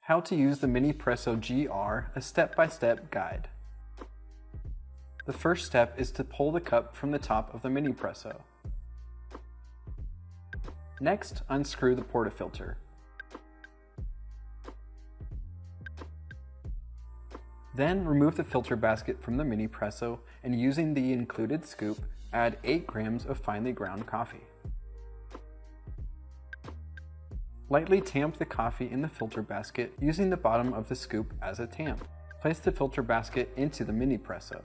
How to use the Minipresso GR, a step-by-step guide. The first step is to pull the cup from the top of the Minipresso. Next, unscrew the portafilter. Then remove the filter basket from the Minipresso and using the included scoop, add 8 grams of finely ground coffee. Lightly tamp the coffee in the filter basket using the bottom of the scoop as a tamp. Place the filter basket into the Minipresso.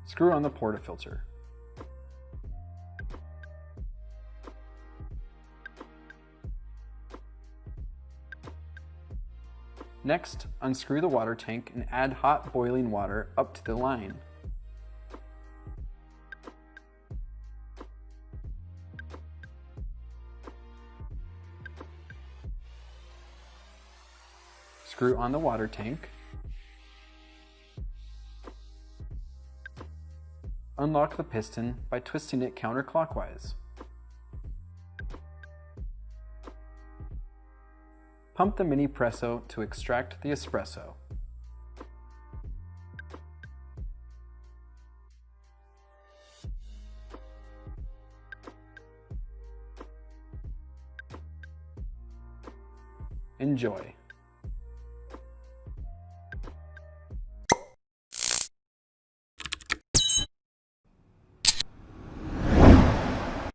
Screw on the portafilter. Next, unscrew the water tank and add hot boiling water up to the line. Screw on the water tank. Unlock the piston by twisting it counterclockwise. Pump the Minipresso to extract the espresso. Enjoy!